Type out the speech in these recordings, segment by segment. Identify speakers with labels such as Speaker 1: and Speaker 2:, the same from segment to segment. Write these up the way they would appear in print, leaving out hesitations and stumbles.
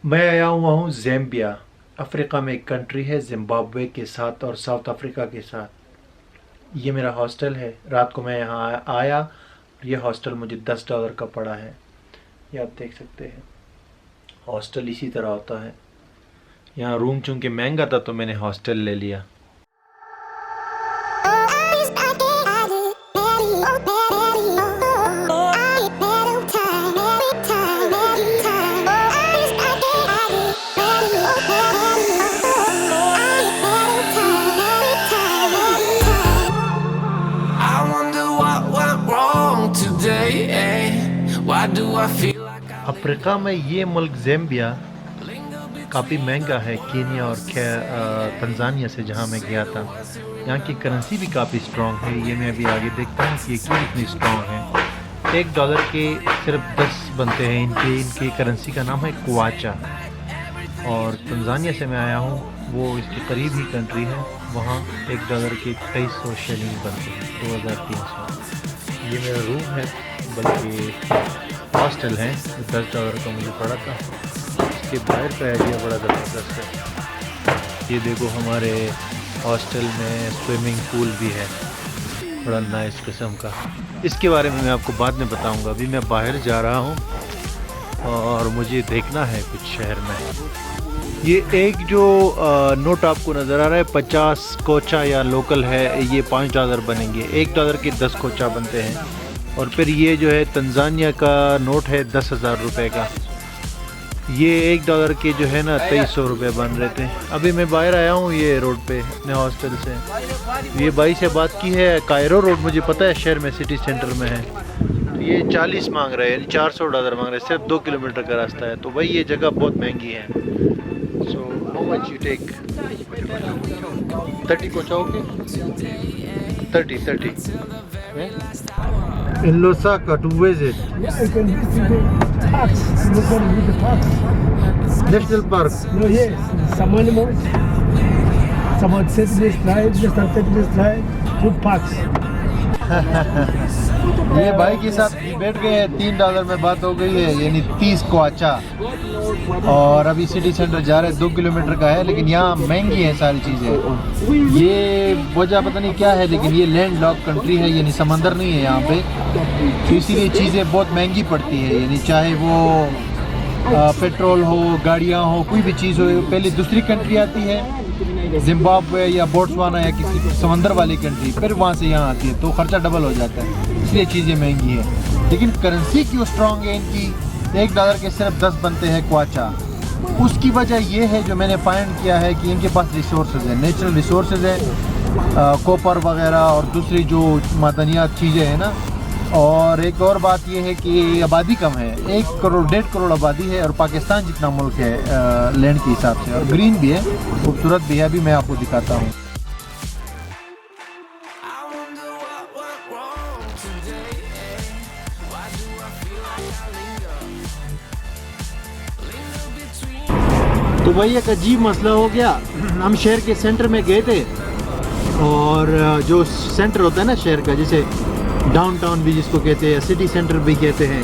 Speaker 1: मैं आया हुआ हूँ ज़ैम्बिया। अफ्रीका में एक कंट्री है जिम्बाब्वे के साथ और साउथ अफ्रीका के साथ। ये मेरा हॉस्टल है। रात को मैं यहाँ आया। ये हॉस्टल मुझे $10 का पड़ा है। ये आप देख सकते हैं। हॉस्टल इसी तरह होता है। यहाँ रूम चूंकि महंगा था तो मैंने हॉस्टल ले लिया।
Speaker 2: I wonder what went wrong today, eh? Why do I feel like I
Speaker 1: Africa में ये मुल्क ज़ैम्बिया
Speaker 2: linger
Speaker 1: काफ़ी
Speaker 2: between
Speaker 1: महंगा है केनिया और तंजानिया से, जहाँ मैं गया था। यहाँ की करेंसी भी काफ़ी स्ट्रॉन्ग है। ये मैं अभी आगे देखता हूँ कि ये क्यों इतनी स्ट्रॉन्ग है। $1 के सिर्फ 10 बनते हैं। इनकी करेंसी का नाम है क्वाचा। और तंजानिया से मैं आया हूँ, वो इसके करीब ही कंट्री है। वहाँ $1 के 2300 शिलिंग बनते हैं, 2300। ये मेरा रूम है, बल्कि हॉस्टल है। $10 का मुझे पड़ा था। इसके बाहर का एरिया बड़ा ज़बरदस्त है। ये देखो, हमारे हॉस्टल में स्विमिंग पूल भी है, बड़ा नाइस किस्म का। इसके बारे में मैं आपको बाद में बताऊंगा। अभी मैं बाहर जा रहा हूँ और मुझे देखना है कुछ शहर में। ये एक जो नोट आपको नज़र आ रहा है 50 कोचा या लोकल है, ये $5 बनेंगे। $1 के 10 कोचा बनते हैं। और फिर ये जो है तंजानिया का नोट है 10,000 रुपये का। ये $1 के जो है ना 2300 रुपये बन रहे थे। अभी मैं बाहर आया हूँ ये रोड पे अपने हॉस्टल से। ये भाई से बात की है। कायरो रोड मुझे पता है शहर में, सिटी सेंटर में है। तो ये 40 मांग रहे हैं, $400 मांग रहे हैं। सिर्फ 2 किलोमीटर का रास्ता है। तो भाई ये जगह बहुत महंगी है। So how much you take? 30 kwacha okay? 30 in Lusaka to visit
Speaker 3: Yeah, you can visit the parks. You can visit the parks.
Speaker 1: national park.
Speaker 3: No, yes, some animals. Some are 30 days drive, just 30 days drive. Good parks.
Speaker 1: ये भाई के साथ बैठ गए हैं। $3 में बात हो गई है, यानी 30 क्वाचा। और अभी सिटी सेंटर जा रहे हैं, 2 किलोमीटर का है। लेकिन यहाँ महंगी है सारी चीज़ें। ये वजह पता नहीं क्या है, लेकिन ये लैंड लॉक कंट्री है, यानी समंदर नहीं है यहाँ पे। तो इसीलिए चीज़ें बहुत महंगी पड़ती है। यानी चाहे वो पेट्रोल हो, गाड़ियाँ हो, कोई भी चीज़ हो, पहले दूसरी कंट्री आती है, जिम्बाब्वे या बोट्सवाना या किसी समंदर वाली कंट्री, फिर वहाँ से यहाँ आती है, तो खर्चा डबल हो जाता है। इसलिए चीज़ें महंगी है। लेकिन करेंसी क्यों स्ट्रॉन्ग है इनकी? $1 के सिर्फ 10 बनते हैं क्वाचा। उसकी वजह ये है, जो मैंने फाइंड किया है, कि इनके पास रिसोर्सेज है, नेचुरल रिसोर्सेज है, कॉपर वगैरह और दूसरी जो मादनियात चीज़ें हैं ना। और एक और बात यह है कि आबादी कम है। 1 करोड़ 1.5 करोड़ आबादी है, और पाकिस्तान जितना मुल्क है लैंड के हिसाब से। और ग्रीन भी है, खूबसूरत भी है। अभी मैं आपको दिखाता हूँ।
Speaker 2: I wonder what went wrong today, eh? Why do I feel like I linger between?
Speaker 1: तो वही एक अजीब मसला हो गया। हम शहर के सेंटर में गए थे, और जो सेंटर होता है ना शहर का, जैसे डाउनटाउन भी जिसको कहते हैं, सिटी सेंटर भी कहते हैं,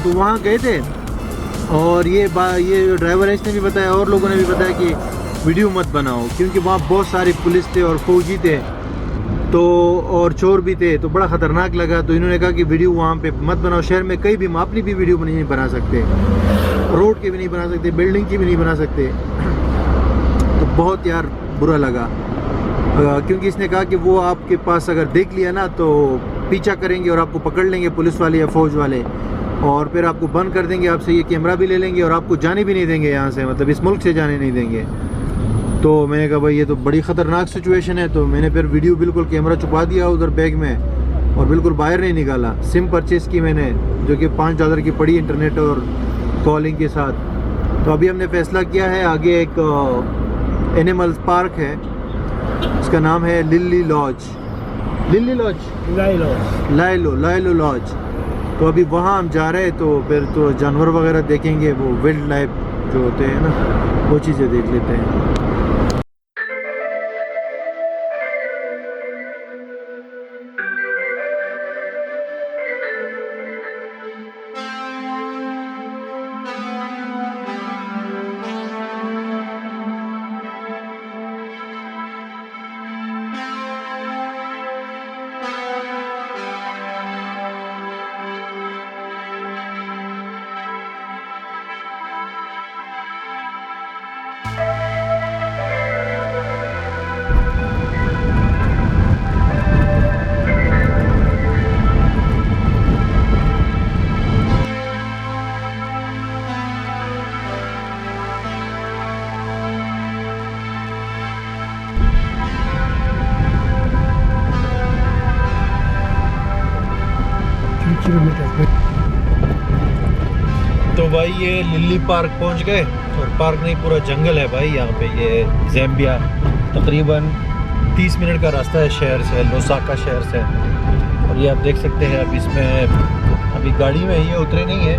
Speaker 1: तो वहाँ गए थे। और ये ड्राइवर है, इसने भी बताया और लोगों ने भी बताया कि वीडियो मत बनाओ, क्योंकि वहाँ बहुत सारे पुलिस थे और फौजी थे, तो और चोर भी थे, तो बड़ा ख़तरनाक लगा। तो इन्होंने कहा कि वीडियो वहाँ पे मत बनाओ। शहर में कहीं भी हम अपनी भी वीडियो नहीं बना सकते, रोड की भी नहीं बना सकते, बिल्डिंग की भी नहीं बना सकते। तो बहुत यार बुरा लगा, क्योंकि इसने कहा कि वो आपके पास अगर देख लिया ना तो पीछा करेंगे और आपको पकड़ लेंगे पुलिस वाले या फ़ौज वाले, और फिर आपको बंद कर देंगे, आपसे ये कैमरा भी ले लेंगे और आपको जाने भी नहीं देंगे यहाँ से, मतलब इस मुल्क से जाने नहीं देंगे। तो मैंने कहा भाई ये तो बड़ी ख़तरनाक सिचुएशन है। तो मैंने फिर वीडियो बिल्कुल कैमरा छुपा दिया उधर बैग में, और बिल्कुल बाहर नहीं निकाला। सिम परचेज़ की मैंने, जो कि $5 की पड़ी, इंटरनेट और कॉलिंग के साथ। तो अभी हमने फ़ैसला किया है, आगे एक एनिमल्स पार्क है, उसका नाम है लिली लॉज, लाइलो लॉज। तो अभी वहाँ हम जा रहे हैं। तो फिर तो जानवर वगैरह देखेंगे, वो वाइल्ड लाइफ जो होते हैं ना, वो चीज़ें देख लेते हैं।
Speaker 3: kilometers.
Speaker 1: तो भाई ये लिली पार्क पहुंच गए, और पार्क नहीं पूरा जंगल है भाई यहाँ पे। ये ज़ैम्बिया तकरीबन 30 मिनट का रास्ता है शहर से, लुसाका शहर से। और ये आप देख सकते हैं, अब इसमें अभी गाड़ी में ये उतरे नहीं है,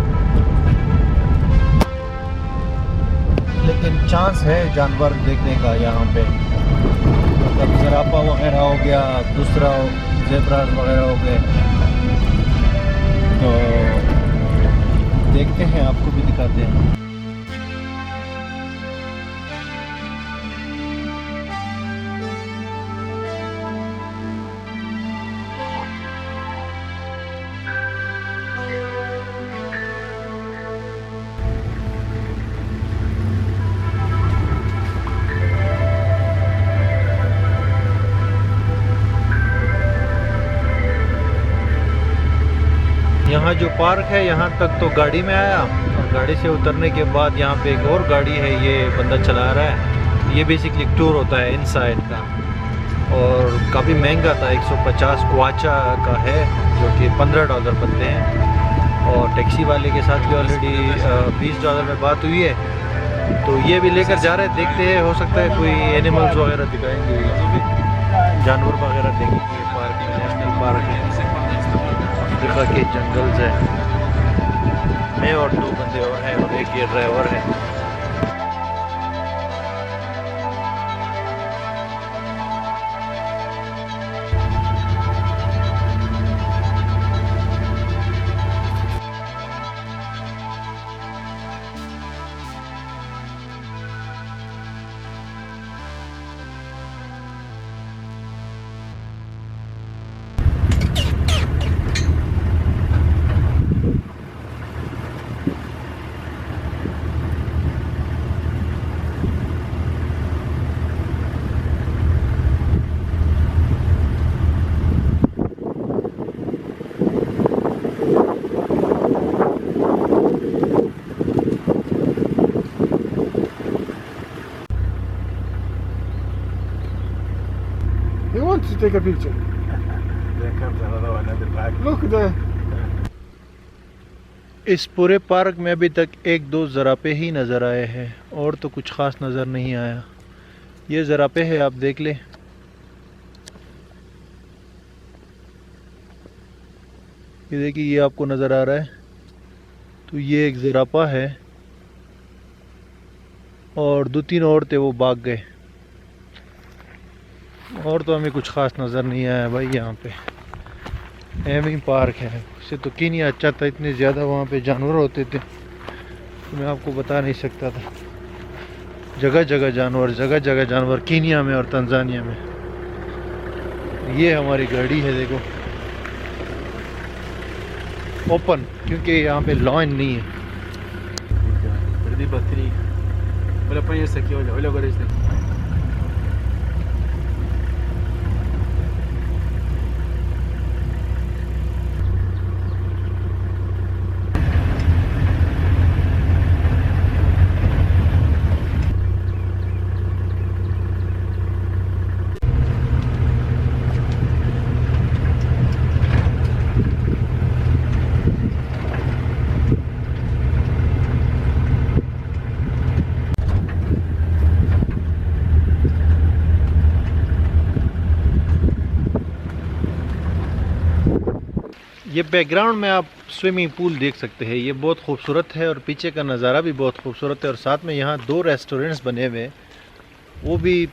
Speaker 1: लेकिन चांस है जानवर देखने का यहाँ पे। मतलब ज़रापा वगैरह हो गया, दूसरा ज़ेब्रास वगैरह हो गए, तो देखते हैं, आपको भी दिखाते हैं। यहाँ जो पार्क है यहाँ तक तो गाड़ी में आया, और गाड़ी से उतरने के बाद यहाँ पे एक और गाड़ी है, ये बंदा चला रहा है। ये बेसिकली टूर होता है इनसाइड का, और काफ़ी महंगा था, 150 क्वाचा का है, जो कि $15 बनते हैं। और टैक्सी वाले के साथ भी ऑलरेडी $20 में बात हुई है, तो ये भी लेकर जा रहे हैं। देखते हैं, हो सकता है कोई एनिमल्स वगैरह दिखाएंगे, जानवर वगैरह देखेंगे। पार्क में, नेशनल पार्क है, अफ्रीका के जंगल्स है। मैं और 2 बंदे और हैं, और एक ये ड्राइवर है।
Speaker 3: He wants to take a picture.
Speaker 4: There comes another one at the back.
Speaker 3: Look there.
Speaker 1: इस पूरे पार्क में अभी तक 1-2 ज़रापे ही नज़र आए हैं, और तो कुछ ख़ास नज़र नहीं आया। ये ज़रापे है, आप देख लें। ये देखिए, ये आपको नज़र आ रहा है, तो ये एक ज़रापा है, और 2-3 और थे, वो भाग गए। और तो हमें कुछ ख़ास नज़र नहीं आया भाई यहाँ पे। एवं पार्क है, उससे तो कीनिया अच्छा था, इतने ज़्यादा वहाँ पे जानवर होते थे, तो मैं आपको बता नहीं सकता था। जगह जगह जानवर कीनिया में और तंजानिया में। ये हमारी गाड़ी है, देखो, ओपन, क्योंकि यहाँ पे लॉन नहीं है।
Speaker 4: Perdi bateria. Olha pra esse aqui, olha agora esse daqui.
Speaker 1: ये बैकग्राउंड में आप स्विमिंग पूल देख सकते हैं, ये बहुत खूबसूरत है, और पीछे का नज़ारा भी बहुत खूबसूरत है। और साथ में यहाँ 2 रेस्टोरेंट्स बने हुए, वो भी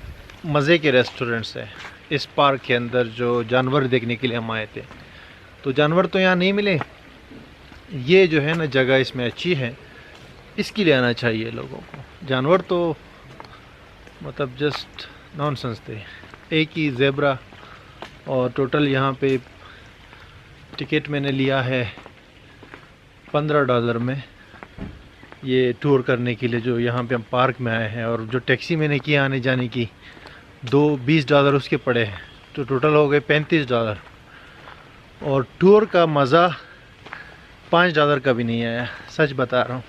Speaker 1: मज़े के रेस्टोरेंट्स हैं इस पार्क के अंदर, जो जानवर देखने के लिए हम आए थे। तो जानवर तो यहाँ नहीं मिले, ये जो है ना जगह इसमें अच्छी है, इसके लिए आना चाहिए लोगों को। जानवर तो मतलब जस्ट नॉनसेंस थे। एक ही ज़ेब्रा, और टोटल यहाँ पे टिकट मैंने लिया है $15 में, ये टूर करने के लिए, जो यहाँ पे हम पार्क में आए हैं। और जो टैक्सी मैंने किया आने जाने की, $20 उसके पड़े हैं, तो टोटल हो गए $35। और टूर का मज़ा $5 का भी नहीं आया, सच बता रहा हूँ।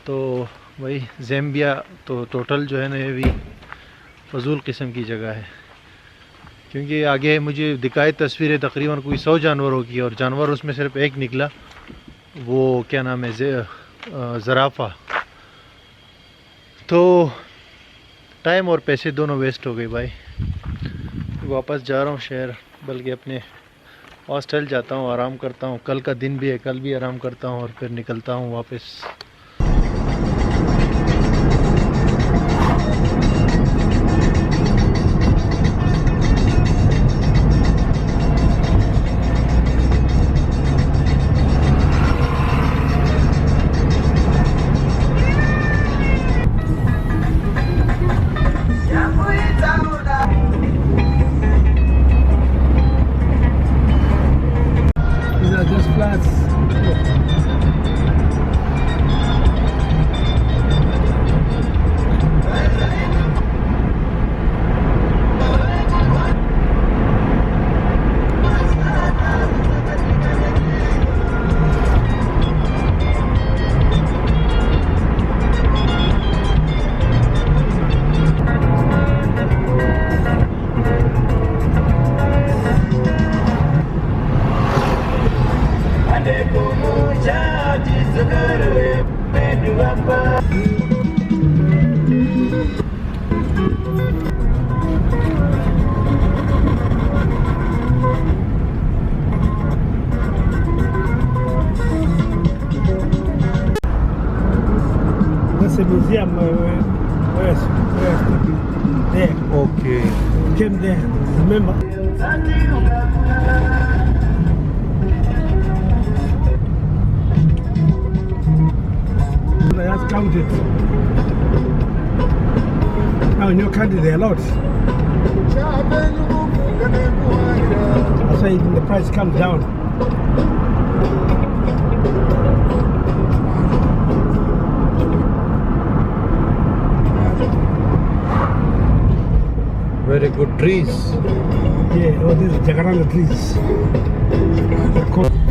Speaker 1: तो वही ज़ैम्बिया तो टोटल जो है ना, ये भी फजूल किस्म की जगह है, क्योंकि आगे मुझे दिखाए तस्वीरें तकरीबन कोई 100 जानवरों की, और जानवर उसमें सिर्फ एक निकला, वो क्या नाम है, ज़राफ़ा। तो टाइम और पैसे दोनों वेस्ट हो गए भाई। वापस जा रहा हूँ शहर, बल्कि अपने हॉस्टल जाता हूँ, आराम करता हूँ। कल का दिन भी है, कल भी आराम करता हूँ और फिर निकलता हूँ वापस।
Speaker 3: These are just flats. That's a museum where's there.
Speaker 1: Okay,
Speaker 3: Came there, remember? That's counted. Now in your country there are lots. That's why even the price comes down.
Speaker 1: very good trees.
Speaker 3: Yeah, all these jacaranda trees. They're called